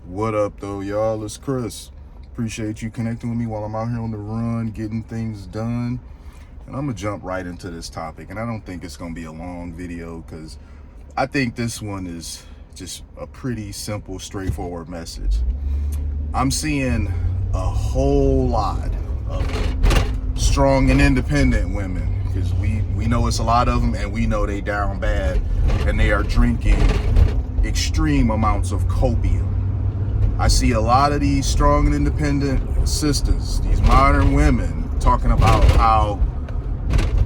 What up, though, y'all? It's Chris. Appreciate you connecting with me while I'm out here on the run, getting things done. And I'm going to jump right into this topic. And I don't think it's going to be a long video because I think this one is just a pretty simple, straightforward message. I'm seeing a whole lot of strong and independent women because we know it's a lot of them, and we know they down bad and they are drinking extreme amounts of copium. I see a lot of these strong and independent sisters, these modern women, talking about how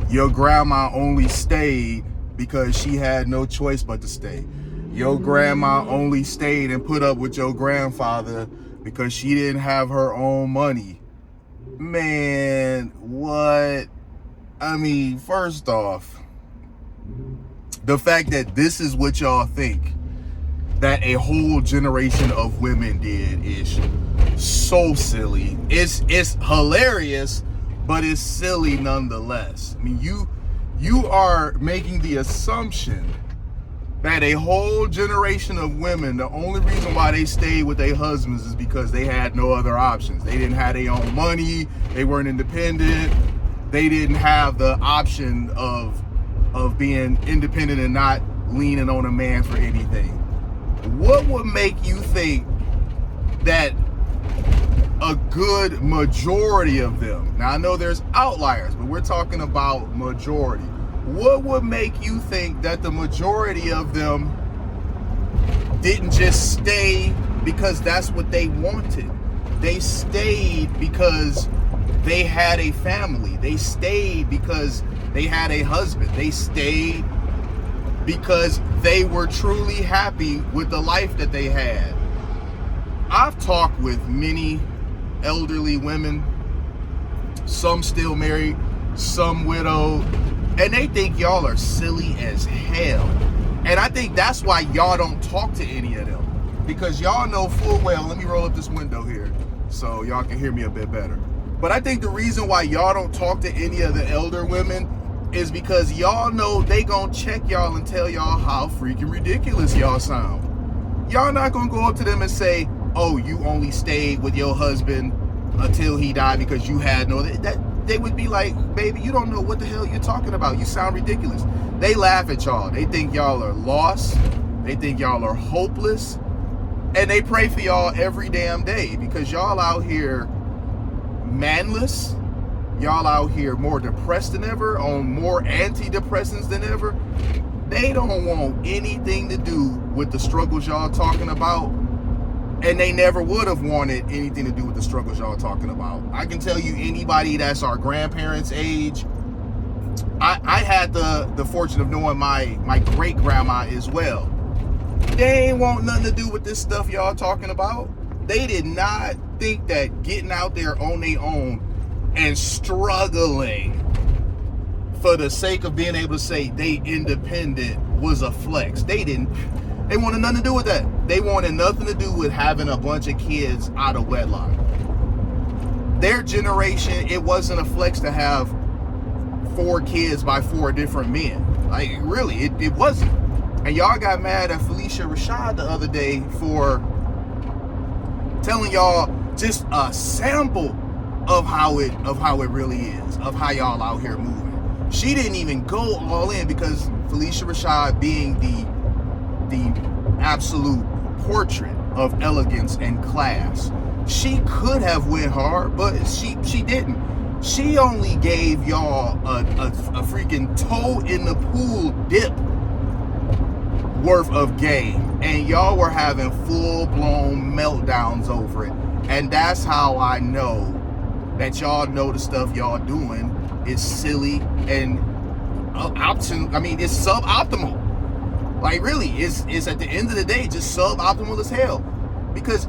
your grandma only stayed because she had no choice but to stay. Your grandma only stayed and put up with your grandfather because she didn't have her own money. Man, what? I mean, first off, the fact that this is what y'all think that a whole generation of women did is so silly. It's hilarious, but it's silly nonetheless. I mean, you are making the assumption that a whole generation of women, the only reason why they stayed with their husbands is because they had no other options. They didn't have their own money, they weren't independent, they didn't have the option of being independent and not leaning on a man for anything. What would make you think that a good majority of them, now I know there's outliers, but we're talking about majority. What would make you think that the majority of them didn't just stay because that's what they wanted? They stayed because they had a family. They stayed because they had a husband. They stayed because they were truly happy with the life that they had. I've talked with many elderly women, some still married, some widowed, and they think y'all are silly as hell. And I think that's why y'all don't talk to any of them, because y'all know full well, let me roll up this window here so y'all can hear me a bit better. But I think the reason why y'all don't talk to any of the elder women is because y'all know they gonna check y'all and tell y'all how freaking ridiculous y'all sound. Y'all not gonna go up to them and say, oh, you only stayed with your husband until he died because you had no, that they would be like, baby, you don't know what the hell you're talking about. You sound ridiculous. They laugh at y'all. They think y'all are lost. They think y'all are hopeless. And they pray for y'all every damn day because y'all out here manless. Y'all out here more depressed than ever, on more antidepressants than ever. They don't want anything to do with the struggles y'all talking about, and they never would have wanted anything to do with the struggles y'all talking about. I can tell you, anybody that's our grandparents' age, I had the fortune of knowing my great grandma as well. They ain't want nothing to do with this stuff y'all talking about. They did not think that getting out there on their own and struggling for the sake of being able to say they independent was a flex. They wanted nothing to do with that. They wanted nothing to do with having a bunch of kids out of wedlock. Their generation, it wasn't a flex to have 4 kids by 4 different men. Like, really, it wasn't. And y'all got mad at Felicia Rashad the other day for telling y'all just a sample of how it really is, of how y'all out here moving. She didn't even go all in because Felicia Rashad, being the absolute portrait of elegance and class, she could have went hard, but she didn't. She only gave y'all a freaking toe in the pool dip worth of game, and y'all were having full-blown meltdowns over it. And that's how I know that y'all know the stuff y'all doing is silly and it's suboptimal. Like, really, it's at the end of the day just suboptimal as hell. Because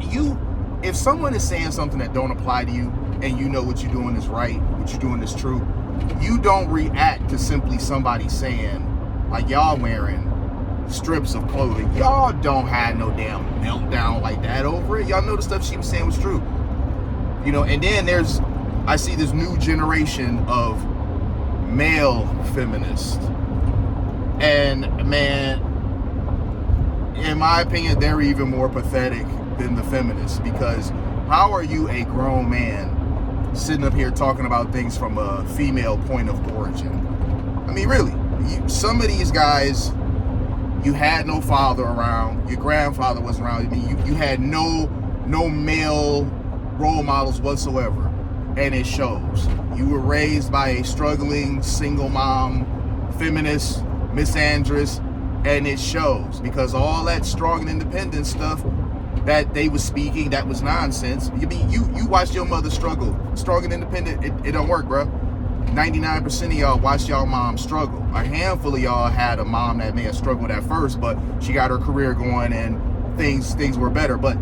if someone is saying something that don't apply to you, and you know what you're doing is right, what you're doing is true, you don't react to simply somebody saying, like, y'all wearing strips of clothing. Y'all don't have no damn meltdown like that over it. Y'all know the stuff she was saying was true. You know, and then I see this new generation of male feminists. And man, in my opinion, they're even more pathetic than the feminists, because how are you a grown man sitting up here talking about things from a female point of origin? I mean, really, some of these guys, you had no father around, your grandfather wasn't around, I mean, you had no male role models whatsoever, and it shows. You were raised by a struggling single mom, feminist, misandrous, and it shows, because all that strong and independent stuff that they was speaking, that was nonsense. You watched your mother struggle, strong and independent, it don't work, bro. 99% of y'all watched y'all mom struggle. A handful of y'all had a mom that may have struggled at first, but she got her career going and things were better. But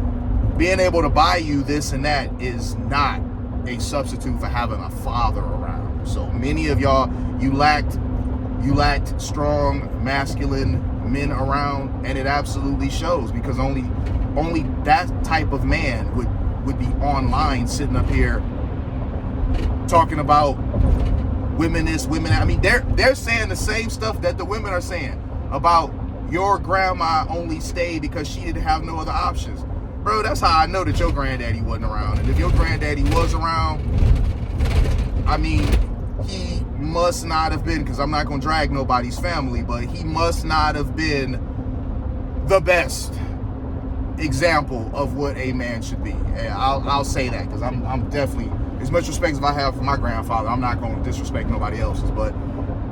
being able to buy you this and that is not a substitute for having a father around. So many of y'all, you lacked strong masculine men around, and it absolutely shows, because only that type of man would be online sitting up here talking about women. I mean, they're saying the same stuff that the women are saying about your grandma only stayed because she didn't have no other options. Bro, that's how I know that your granddaddy wasn't around. And if your granddaddy was around, I mean, he must not have been, because I'm not going to drag nobody's family, but he must not have been the best example of what a man should be. And I'll say that, because I'm definitely, as much respect as I have for my grandfather, I'm not going to disrespect nobody else's, but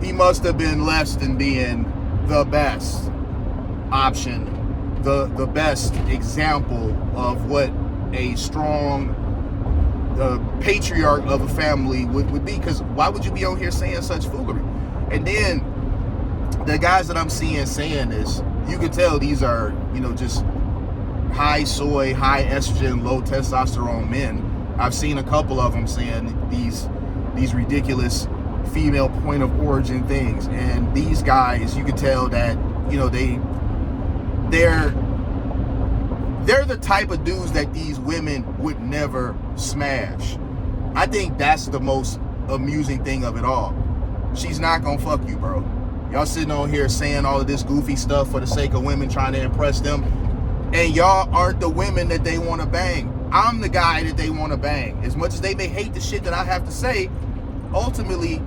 he must have been less than being the best option, the best example of what a strong patriarch of a family would be. Because why would you be on here saying such foolery? And then the guys that I'm seeing saying this, you can tell these are, just high soy, high estrogen, low testosterone men. I've seen a couple of them saying these ridiculous female point of origin things, and these guys, you can tell that they're the type of dudes that these women would never smash. I think that's the most amusing thing of it all. She's not gonna fuck you, bro. Y'all sitting on here saying all of this goofy stuff for the sake of women, trying to impress them, and y'all aren't the women that they want to bang. I'm the guy that they want to bang. As much as they may hate the shit that I have to say, ultimately,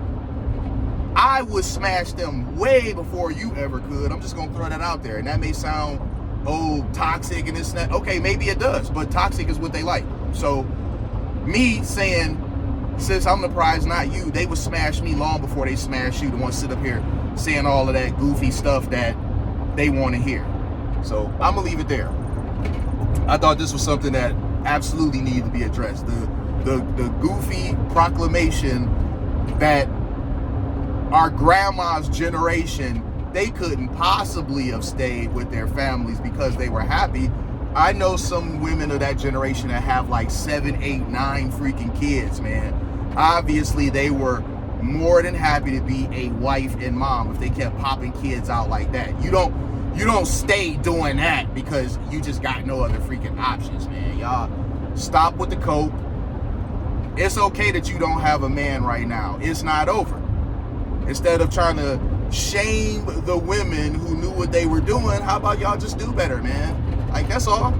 I would smash them way before you ever could. I'm just gonna throw that out there. And that may sound, toxic and this and that. Okay, maybe it does, but toxic is what they like. So me saying, since I'm the prize, not you, they would smash me long before they smash you. The ones sit up here saying all of that goofy stuff that they want to hear. So I'm gonna leave it there. I thought this was something that absolutely needed to be addressed. The goofy proclamation that our grandma's generation, they couldn't possibly have stayed with their families because they were happy. I know some women of that generation that have like 7, 8, 9 freaking kids, man. Obviously, they were more than happy to be a wife and mom if they kept popping kids out like that. You don't stay doing that because you just got no other freaking options, man. Y'all stop with the coke. It's okay that you don't have a man right now. It's not over. Instead of trying to shame the women who knew what they were doing, how about y'all just do better, man? Like, that's all.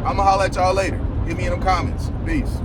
I'ma holler at y'all later. Hit me in them comments. Peace.